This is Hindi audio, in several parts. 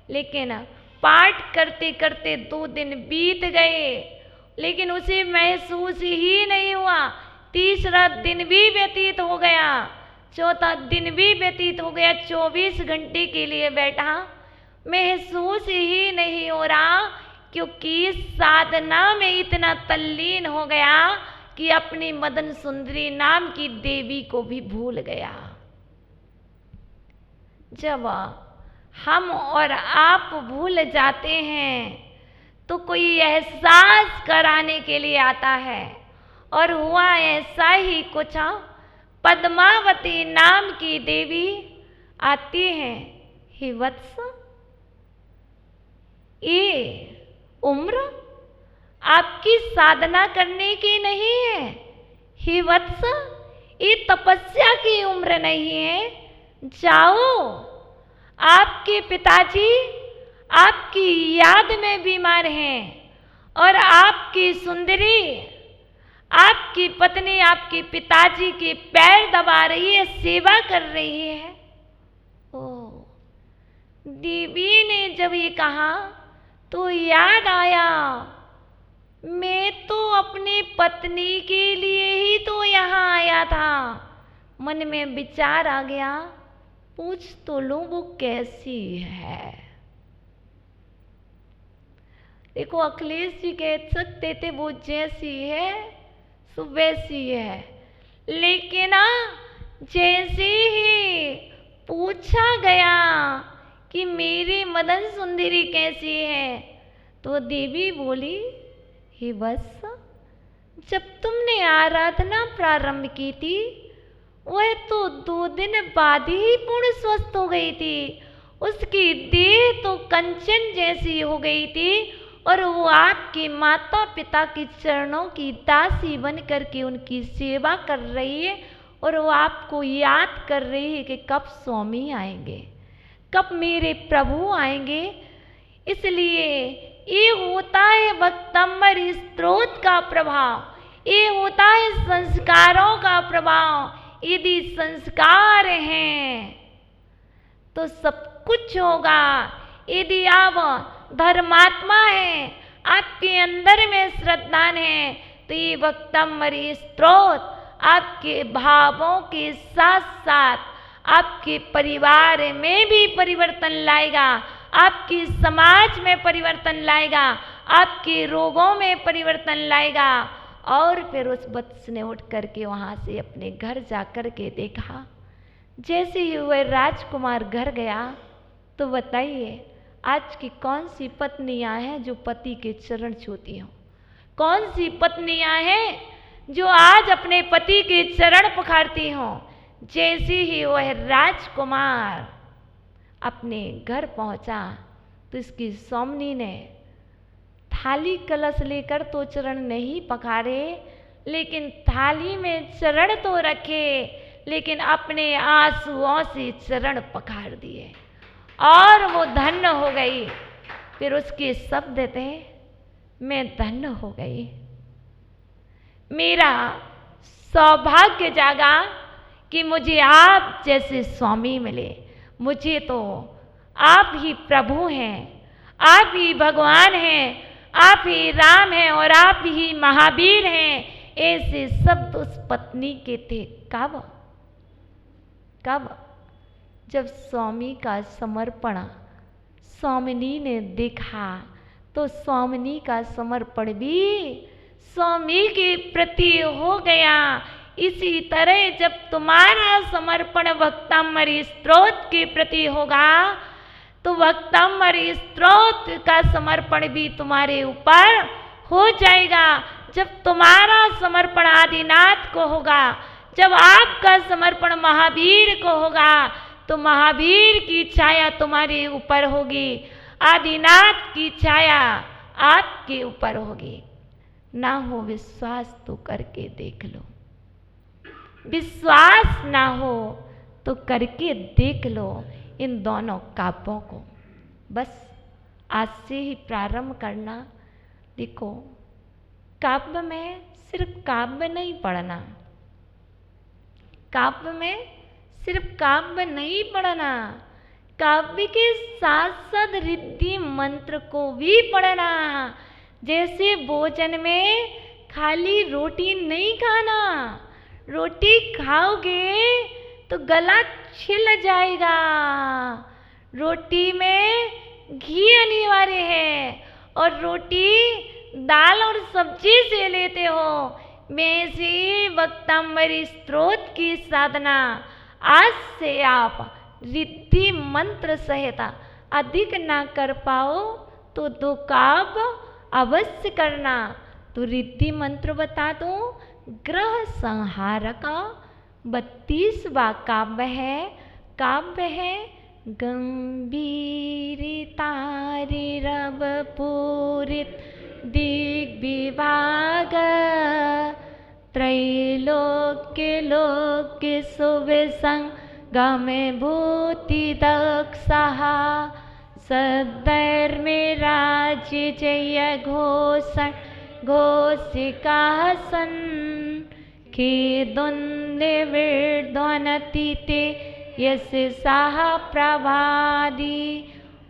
लेकिन पाठ करते करते 2 दिन बीत गए, लेकिन उसे महसूस ही नहीं हुआ। तीसरा दिन भी व्यतीत हो गया, चौथा दिन भी व्यतीत हो गया। 24 घंटे के लिए बैठा, महसूस ही नहीं हो रहा, क्योंकि साधना में इतना तल्लीन हो गया कि अपनी मदन सुंदरी नाम की देवी को भी भूल गया। जब हम और आप भूल जाते हैं तो कोई एहसास कराने के लिए आता है, और हुआ ऐसा ही कुछ। पद्मावती नाम की देवी आती है, हे वत्स, ये उम्र आपकी साधना करने की नहीं है। हे वत्स, ये तपस्या की उम्र नहीं है। जाओ, आपके पिताजी आपकी याद में बीमार हैं, और आपकी सुंदरी, आपकी पत्नी आपके पिताजी के पैर दबा रही है, सेवा कर रही है। ओ, देवी ने जब ये कहा तो याद आया, मैं तो अपनी पत्नी के लिए ही तो यहाँ आया था। मन में विचार आ गया, पूछ तो लो वो कैसी है। देखो, अखिलेश जी कह सकते थे वो जैसी है सो वैसी है, लेकिन जैसे ही पूछा गया कि मेरी मदन सुंदरी कैसी है, तो देवी बोली, हे वत्स, जब तुमने आराधना प्रारंभ की थी वह तो 2 दिन बाद ही पूर्ण स्वस्थ हो गई थी। उसकी देह तो कंचन जैसी हो गई थी, और वो आपके माता पिता के चरणों की दासी बन करके उनकी सेवा कर रही है, और वो आपको याद कर रही है कि कब स्वामी आएंगे, कब मेरे प्रभु आएंगे। इसलिए ये होता है वक्तंबर स्त्रोत का प्रभाव, ये होता है संस्कारों का प्रभाव। यदि संस्कार हैं तो सब कुछ होगा। यदि आप धर्मात्मा हैं, आपके अंदर में श्रद्धा है, तो ये वक्तंबरी स्त्रोत आपके भावों के साथ साथ आपके परिवार में भी परिवर्तन लाएगा, आपकी समाज में परिवर्तन लाएगा, आपके रोगों में परिवर्तन लाएगा। और फिर उस वत्स ने उठ करके वहाँ से अपने घर जा कर के देखा। जैसे ही वह राजकुमार घर गया, तो बताइए आज की कौन सी पत्नियां हैं जो पति के चरण छूती हों? कौन सी पत्नियां हैं जो आज अपने पति के चरण पखारती हों? जैसे ही वह राजकुमार अपने घर पहुंचा, तो इसकी स्वामिनी ने थाली कलश लेकर तो चरण नहीं पखारे, लेकिन थाली में चरण तो रखे, लेकिन अपने आंसुओं से चरण पखार दिए, और वो धन्य हो गई। फिर उसके शब्द थे, मैं धन्य हो गई, मेरा सौभाग्य जागा कि मुझे आप जैसे स्वामी मिले। मुझे तो आप ही प्रभु हैं, आप ही भगवान हैं, आप ही राम हैं, और आप ही महावीर हैं। ऐसे शब्द उस पत्नी के थे। कब? कब? जब स्वामी का समर्पण स्वामिनी ने देखा, तो स्वामिनी का समर्पण भी स्वामी के प्रति हो गया। इसी तरह जब तुम्हारा समर्पण वक्तंबरी स्त्रोत के प्रति होगा, तो वक्तंबरी स्त्रोत का समर्पण भी तुम्हारे ऊपर हो जाएगा। जब तुम्हारा समर्पण आदिनाथ को होगा, जब आपका समर्पण महावीर को होगा, तो महावीर की छाया तुम्हारे ऊपर होगी, आदिनाथ की छाया आपके ऊपर होगी। ना हो विश्वास तो करके देख लो, विश्वास ना हो तो करके देख लो इन दोनों काव्यों को। बस आज से ही प्रारंभ करना। देखो, काव्य में सिर्फ काव्य नहीं पढ़ना, काव्य में सिर्फ काव्य नहीं पढ़ना, काव्य के साथ साथ रिद्धि मंत्र को भी पढ़ना। जैसे भोजन में खाली रोटी नहीं खाना, रोटी खाओगे तो गला छिल जाएगा। रोटी में घी अनिवार्य है और रोटी दाल और सब्जी से लेते हो। मैं से वक्तांबरी स्त्रोत की साधना आज से आप रिद्धि मंत्र सहित अधिक ना कर पाओ तो 2 काव्य अवश्य करना। तो रिद्धि मंत्र बता दो। ग्रह संहारक 32वां काव्य है। काव्य है गंभीरितारिरव पूरित दिग्विभाग त्रैलोक्य लोक्य सुविसंगमे भूति दक्षः सद्धर्मे राज्य जय घोषण घोषिकाः सन् खेदुन्दे विद्वनति ते यशसाः प्रभादि।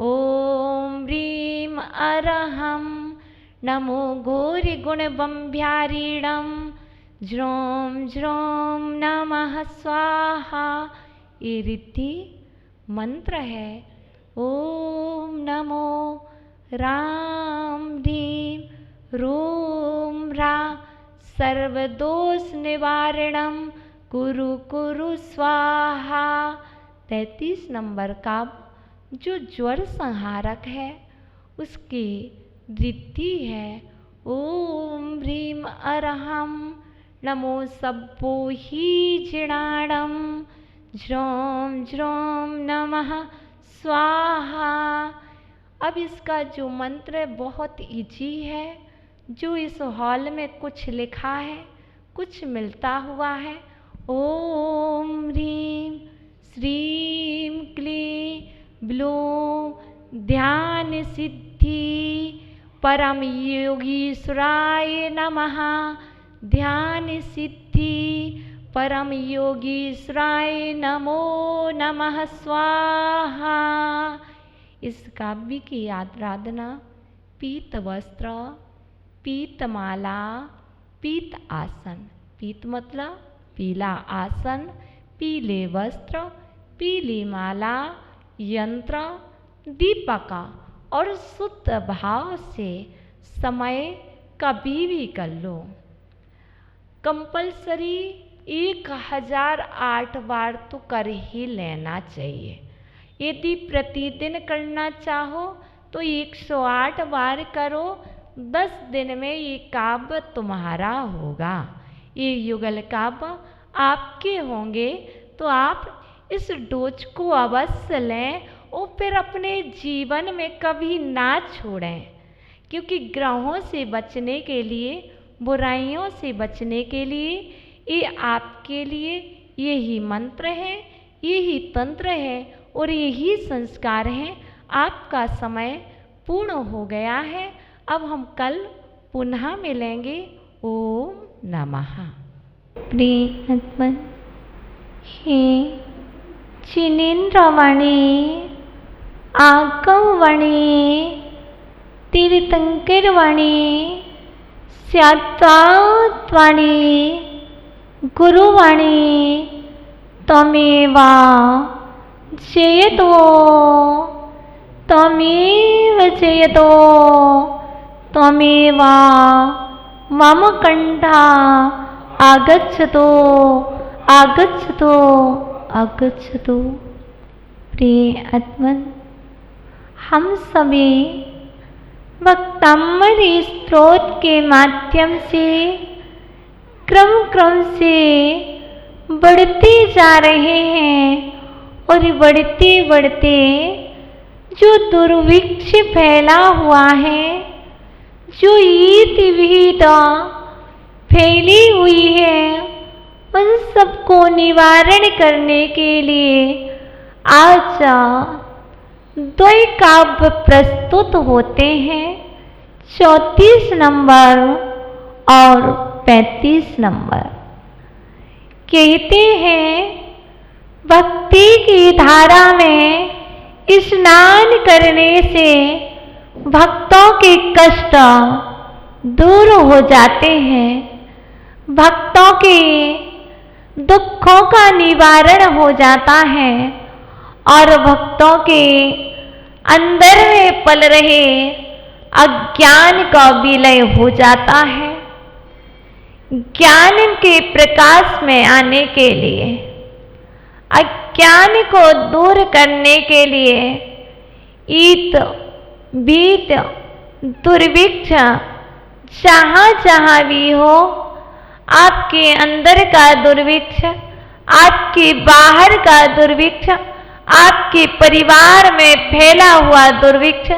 ॐ ह्रीं अरहं नमो घोरि गुणबम्भ्यारीणं ज्रों ज्रों नमः स्वाहा। ये रिद्धि मंत्र है। ओम नमो राम ह्रीं रूम रा सर्वदोष निवारणम कुरु कुरु स्वाहा। 33 नंबर का जो ज्वर संहारक है उसकी रिद्धि है। ओम ह्रीं अरहं नमो सब्बो ही जिणाणं ज्रों ज्रों नमः स्वाहा। अब इसका जो मंत्र है बहुत इजी है, जो इस हॉल में कुछ लिखा है कुछ मिलता हुआ है। ओम ह्रीं श्रीं क्लीं ब्लूं ध्यान सिद्धि परम योगीश्वराय नमः। ध्यान सिद्धि परम योगीश्वराय नमो नमः स्वाहा। इस काव्य की आराधना पीत वस्त्र, पीत माला, पीत आसन, पीत मतलब पीला आसन, पीले वस्त्र, पीली माला, यंत्र, दीपक और शुद्ध भाव से समय कभी भी कर लो। कंपलसरी 1008 बार तो कर ही लेना चाहिए। यदि प्रतिदिन करना चाहो तो 108 बार करो। 10 दिन में ये काव्य तुम्हारा होगा। ये युगल काव्य आपके होंगे तो आप इस डोज को अवश्य लें और फिर अपने जीवन में कभी ना छोड़ें, क्योंकि ग्रहों से बचने के लिए, बुराइयों से बचने के लिए ये आपके लिए यही मंत्र है, यही तंत्र है और यही संस्कार है। आपका समय पूर्ण हो गया है। अब हम कल पुनः मिलेंगे। ओम नमः। प्रियतम हे जिनेन्द्रवाणी आगमवाणी तीर्थंकरवाणी स्यात्वाणी गुरुवाणी तमेव जयतो तमेव जयतो तमेव मम कंठा आगच्छतो आगच्छतो आगच्छतो। प्रिय आत्मन, हम सभी वक्तांबरी स्त्रोत के माध्यम से क्रम से बढ़ते जा रहे हैं और बढ़ते बढ़ते जो दुर्भिक्ष फैला हुआ है, जो ईद विविधता फैली हुई है, उन सबको निवारण करने के लिए आज 2 काव्य प्रस्तुत होते हैं। 34 नंबर और 35 नंबर। कहते हैं भक्ति की धारा में स्नान करने से भक्तों के कष्ट दूर हो जाते हैं, भक्तों के दुखों का निवारण हो जाता है और भक्तों के अंदर में पल रहे अज्ञान का विलय हो जाता है। ज्ञान के प्रकाश में आने के लिए, अज्ञान को दूर करने के लिए ईत बीत दुर्भिक्ष जहाँ जहाँ भी हो, आपके अंदर का दुर्भिक्ष, आपके बाहर का दुर्भिक्ष, आपके परिवार में फैला हुआ दुर्भिक्ष,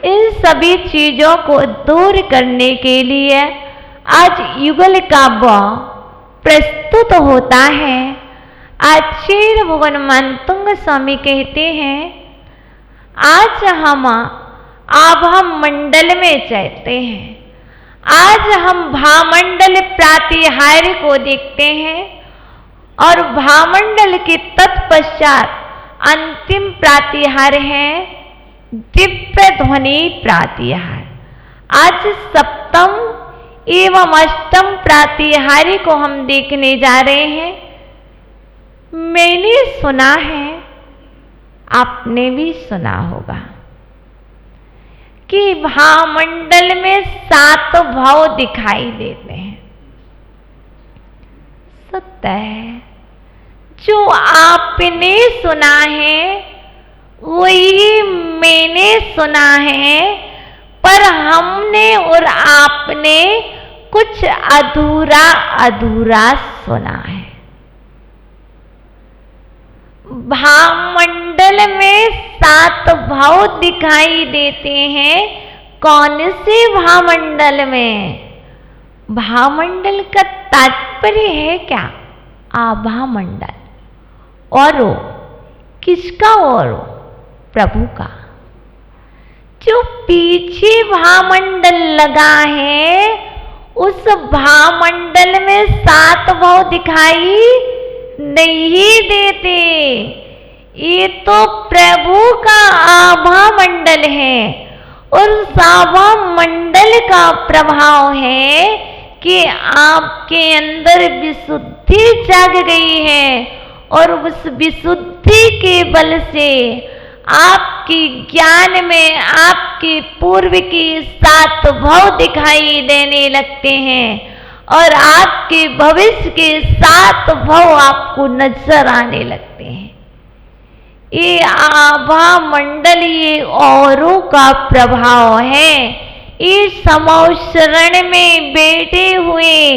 इन सभी चीजों को दूर करने के लिए आज युगल काव्य प्रस्तुत होता है। आचार्य भगवान मानतुंग स्वामी कहते हैं आज हम आभा मंडल में चलते हैं, आज हम भामंडल प्रातिहार्य को देखते हैं और भामंडल के तत्पश्चात अंतिम प्रातिहार है दिव्य ध्वनि प्रातिहार। आज सप्तम एवं अष्टम प्रातिहार्य को हम देखने जा रहे हैं। मैंने सुना है, आपने भी सुना होगा कि भामंडल में 7 भाव दिखाई देते हैं। सत्य है, जो आपने सुना है वही मैंने सुना है, पर हमने और आपने कुछ अधूरा अधूरा सुना है। भामंडल में 7 भाव दिखाई देते हैं। कौन से भामंडल में? भामंडल का तात्पर्य है क्या? आभा मंडल। और किसका? और प्रभु का। जो पीछे भामंडल लगा है उस भामंडल में 7 भाव दिखाई नहीं देते। ये तो प्रभु का आभा मंडल है और आभा मंडल का प्रभाव है कि आपके अंदर विशुद्धि जाग गई है और उस विशुद्धि के बल से आपके ज्ञान में आपके पूर्व के 7 भाव दिखाई देने लगते हैं और आपके भविष्य के 7 भाव आपको नजर आने लगते हैं। ये आभा मंडल ये औरों का प्रभाव है। ये समौशरण में बैठे हुए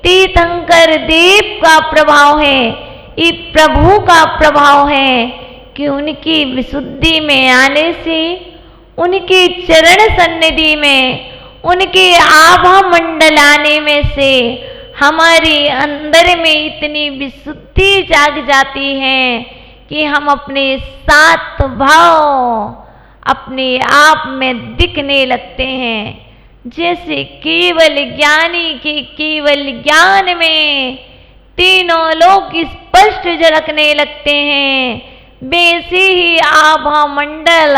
तीर्थंकर देव का प्रभाव है। ये प्रभु का प्रभाव है कि उनकी विशुद्धि में आने से, उनके चरण सन्निधि में, उनके आभा मंडल आने में से हमारे अंदर में इतनी विशुद्धि जाग जाती है कि हम अपने 7 भाव अपने आप में दिखने लगते हैं। जैसे केवल ज्ञानी के केवल ज्ञान में तीनों लोग स्पष्ट झलकने लगते हैं, वैसे ही आभा मंडल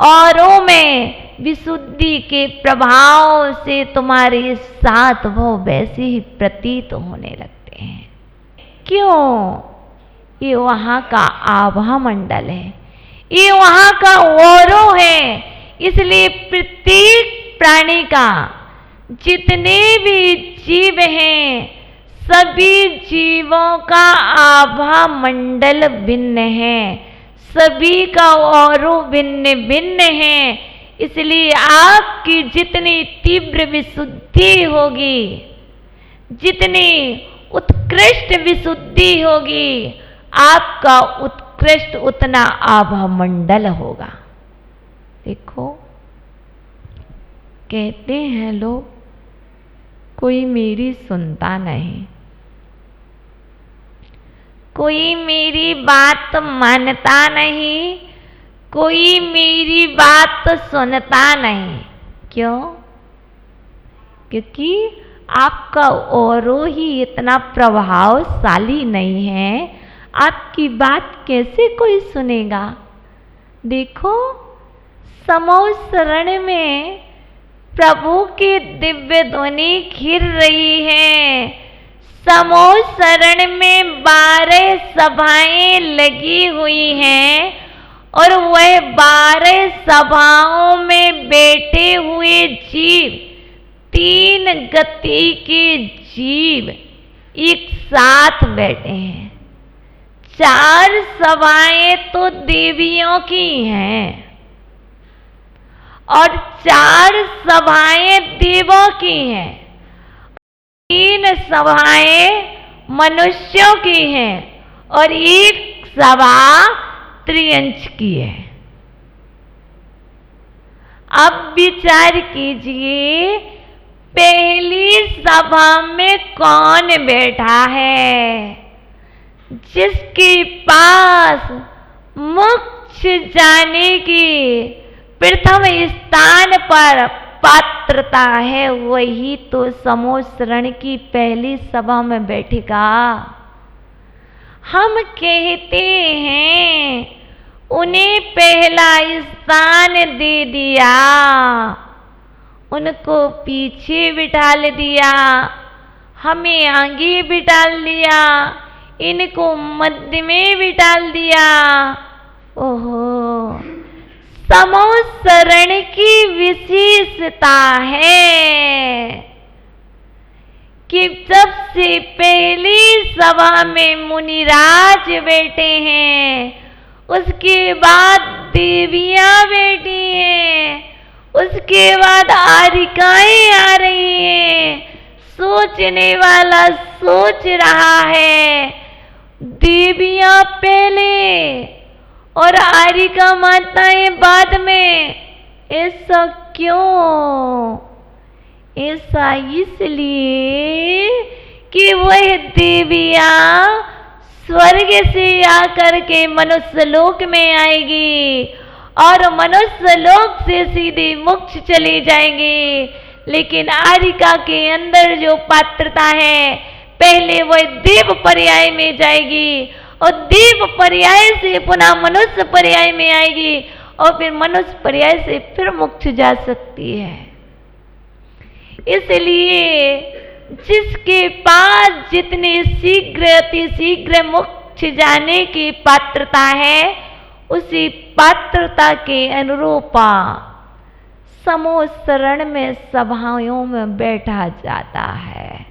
औरों में विशुद्धि के प्रभाव से तुम्हारे 7 भाव वैसे ही प्रतीत होने लगते हैं। क्यों? ये वहाँ का आभा मंडल है, ये वहाँ का औरों है। इसलिए प्रत्येक प्राणी का, जितने भी जीव हैं, सभी जीवों का आभा मंडल भिन्न है, सभी का औरों भिन्न भिन्न है। इसलिए आपकी जितनी तीव्र विशुद्धि होगी, जितनी उत्कृष्ट विशुद्धि होगी, आपका उत्कृष्ट उतना आभा मंडल होगा। देखो, कहते हैं लोग कोई मेरी सुनता नहीं, कोई मेरी बात मानता नहीं, कोई मेरी बात सुनता नहीं। क्यों? क्योंकि आपका औरों ही इतना प्रभावशाली नहीं है, आपकी बात कैसे कोई सुनेगा। देखो, समूह शरण में प्रभु की दिव्य ध्वनि घिर रही है। समूह शरण में 12 सभाएं लगी हुई हैं और वह 12 सभाओं में बैठे हुए जीव, 3 गति के जीव एक साथ बैठे हैं। 4 सभाएं तो देवियों की हैं और 4 सभाएं देवों की हैं, 3 सभाएं मनुष्यों की हैं और 1 सभा त्रियंच की है। अब विचार कीजिए, पहली सभा में कौन बैठा है? जिसके पास मोक्ष जाने की प्रथम स्थान पर पात्रता है, वही तो समूह शरण की पहली सभा में बैठेगा। हम कहते हैं उन्हें पहला स्थान दे दिया, उनको पीछे बिठाल दिया, हमें आगे बिठाल दिया, इनको मध्य में बिठाल दिया। ओहो, समूह शरण की विशेषता है कि जब से पहली सभा में मुनिराज बैठे हैं, उसके बाद देवियां बैठी हैं, उसके बाद आरिकाएं आ रही हैं। सोचने वाला सोच रहा है, देवियां पहले और आरिका माताएं बाद में, ऐसा क्यों? ऐसा इसलिए कि वह देवियां स्वर्ग से आकर के मनुष्य लोक में आएगी और मनुष्य लोक से सीधे मोक्ष चली जाएंगी। लेकिन आरिका के अंदर जो पात्रता है, पहले वह देव पर्याय में जाएगी और देव पर्याय से पुनः मनुष्य पर्याय में आएगी और फिर मनुष्य पर्याय से फिर मोक्ष जा सकती है। इसलिए जिसके पास जितने शीघ्र अति शीघ्र मोक्ष जाने की पात्रता है, उसी पात्रता के अनुरूप समूह शरण में सभाओं में बैठा जाता है।